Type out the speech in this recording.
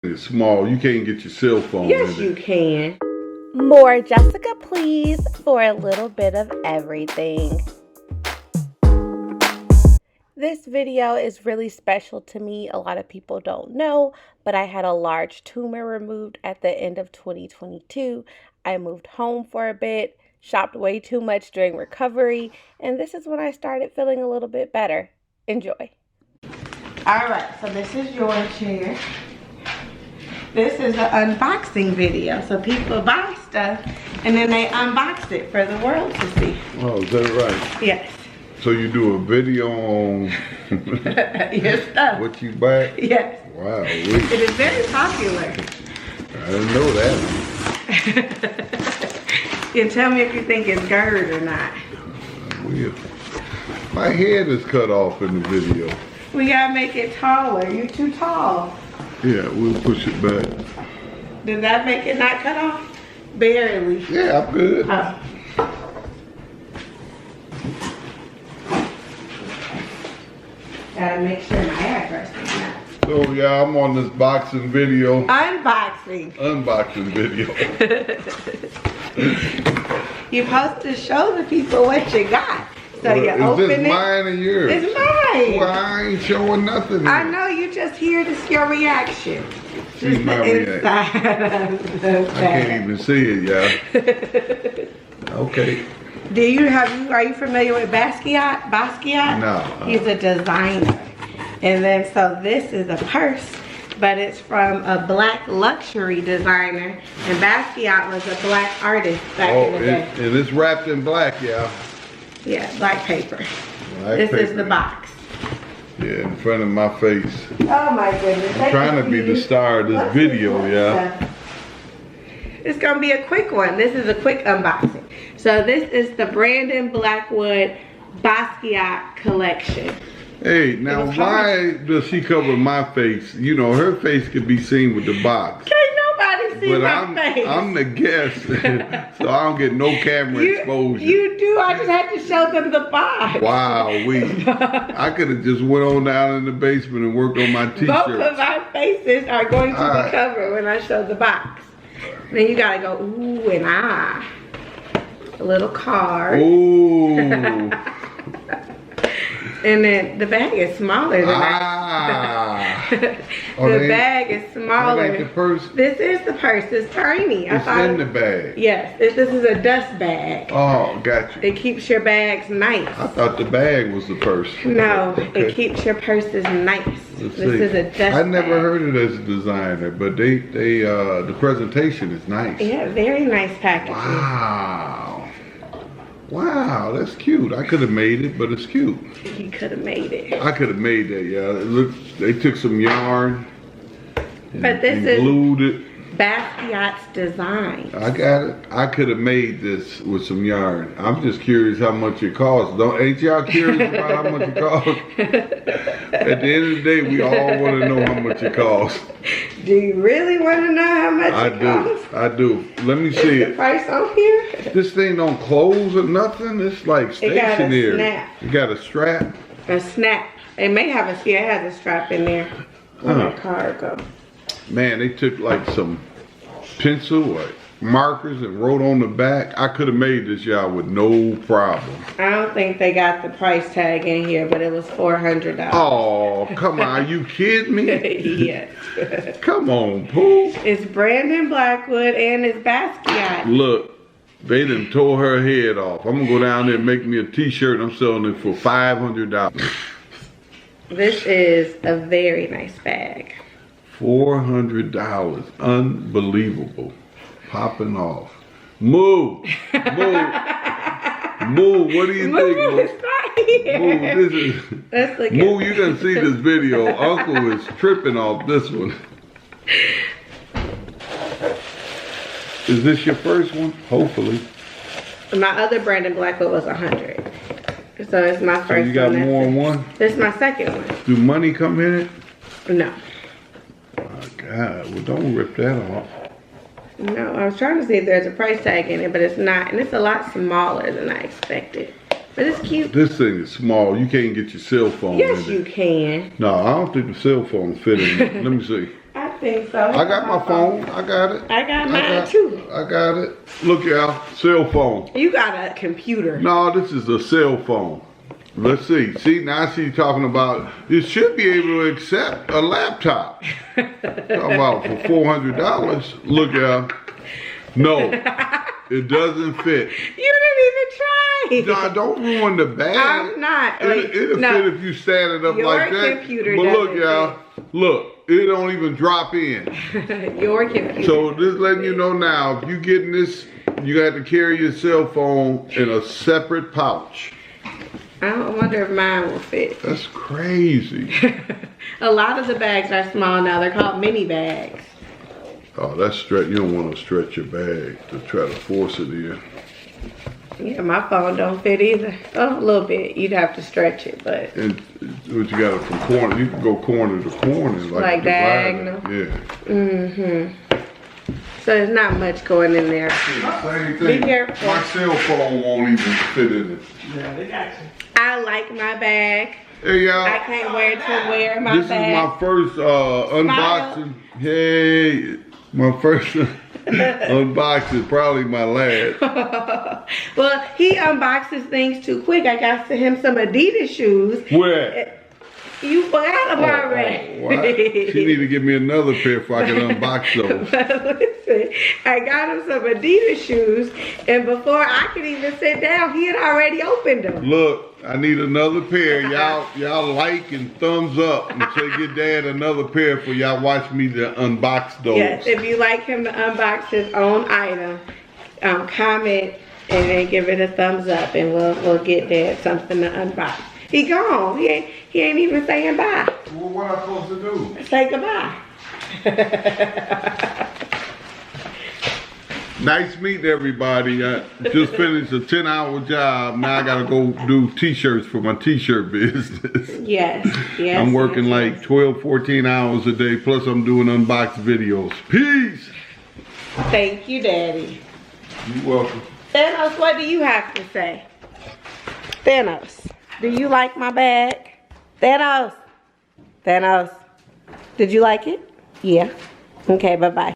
It's small. You can't get your cell phone Yes, in you it. can. More Jessica, please, for a little bit of everything. This video is really special to me. A lot of people don't know, but I had a large tumor removed at the end of 2022. I moved home for a bit, shopped way too much during recovery, and this is when I started feeling a little bit better. Enjoy. All right, so this is your chair. This is an unboxing video. So people buy stuff and then they unbox it for the world to see. Oh, is that right? Yes. So you do a video on Your stuff. what you buy? Yes. Wow, It is very popular. I didn't know that. You can tell me if you think it's GERD or not. Weird. My head is cut off in the video. We gotta make it taller. You're too tall. Yeah, we'll push it back. Did that make it not cut off? Barely. Yeah, I'm good. Oh. Gotta make sure my address is not. So yeah, I'm on this boxing video. Unboxing. Unboxing video. You're supposed to show the people what you got. So you open is it. this mine or yours? It's mine. Well, I ain't showing nothing. I know, you just here to see your reaction. See my reaction. I I can't even see it, y'all. Okay. Are you familiar with Basquiat? No. He's a designer. And then so this is a purse, but it's from a black luxury designer. And Basquiat was a black artist back in the day. And it's wrapped in black, y'all. Yeah, black paper. This is the box. Yeah, in front of my face. Oh my goodness. I'm trying to be the star of this video, yeah. It's gonna be a quick one. This is a quick unboxing. So this is the Brandon Blackwood Basquiat collection. Hey, now why does she cover my face? You know, her face could be seen with the box. Can't nobody see my face. I'm the guest, so I don't get no camera exposure. You do. I just had to show them the box. Wow, I could have just went on down in the basement and worked on my t-shirt. Both of our faces are going to be covered when I show the box. Then you gotta go ooh and ah. A little card. Ooh. And then the bag is smaller than that. The bag is smaller. That ain't the purse? This is the purse. It's tiny. It's in the bag. Yes, this is a dust bag. Oh, gotcha. It keeps your bags nice. I thought the bag was the purse. No, Okay. it keeps your purses nice. Let's This see. is a dust bag. I never heard it as a designer, but the presentation is nice. Yeah, very nice packaging. Wow. Wow, that's cute. I could have made it, but it's cute. You could have made it. I could have made that, yeah. It looks, they took some yarn But this and is glued it. Basquiat's design. I got it. I could have made this with some yarn. I'm just curious how much it costs. Ain't y'all curious about how much it costs? At the end of the day, we all want to know how much it costs. Do you really want to know how much it costs? I do. Let me see The it. price on here? This thing don't close or nothing. It's like stationary. snap. You got a strap. A snap. It may have it has a strap in there. Where my card go? Man, they took like some pencil or markers and wrote on the back. I could have made this, y'all, with no problem. I don't think they got the price tag in here, but it was $400. Oh, come on. Are you kidding me? Yes. Come on, Pooh. It's Brandon Blackwood and it's Basquiat. Look, they done tore her head off. I'm going to go down there and make me a t-shirt. I'm selling it for $500. This is a very nice bag. $400. Unbelievable. Popping off. Moo. Moo. Moo, what do you think? Moo is not here. Moo, this is... Let's look Moo, you done see this video. Uncle is tripping off this one. Is this your first one? Hopefully. My other Brandon Blackwood was 100. So it's my first one. So you got more than one? This is my second one. Do money come in it? No. Oh, God. Well, don't rip that off. No, I was trying to see if there's a price tag in it, but it's not. And it's a lot smaller than I expected. But it's cute. This thing is small. You can't get your cell phone in it. Yes, you can. No, I don't think the cell phone fit in it. Let me see. I think so. I got my phone. I got it. I got mine too. I got it. Look, y'all. Cell phone. You got a computer. No, this is a cell phone. Let's see. See, now she's talking about, it should be able to accept a laptop. Talking about for $400. Look, y'all. No, it doesn't fit. You didn't even try. No, don't ruin the bag. I'm not. It'll fit if you stand it up like that. Your computer but look, doesn't y'all. Look, it don't even drop in. Your computer. So this letting you know now, if you getting this, you got to carry your cell phone in a separate pouch. I don't wonder if mine will fit. That's crazy. A lot of the bags are small now. They're called mini bags. Oh, that's stretch. You don't want to stretch your bag to try to force it in. Yeah, my phone don't fit either. Oh, a little bit. You'd have to stretch it, but. And what you got it from corner. You can go corner to corner. Like diagonal? Yeah. Mm-hmm. So there's not much going in there. Same thing. Be careful. My cell phone won't even fit in it. Yeah, they got you. I like my bag. Hey, y'all. I can't wait to wear my This bag. is my first unboxing. Hey, my first unboxing, probably my last. Well, he unboxes things too quick. I got him some Adidas shoes. Where? You forgot them already. What? She need to give me another pair so I can unbox those. Listen, I got him some Adidas shoes, and before I could even sit down, he had already opened them. Look, I need another pair. Y'all like and thumbs up and say get Dad another pair for y'all watch me to unbox those. Yes, if you like him to unbox his own item, comment and then give it a thumbs up, and we'll get Dad something to unbox. He gone. He ain't even saying bye. Well, what am I supposed to do? Say goodbye. Nice meeting everybody. I just finished a 10-hour job. Now I gotta go do t-shirts for my t-shirt business. Yes, yes. I'm working like 12, 14 hours a day, plus I'm doing unboxed videos. Peace! Thank you, Daddy. You're welcome. Thanos, what do you have to say? Thanos, do you like my bag? Thanos, did you like it? Yeah. Okay, bye-bye.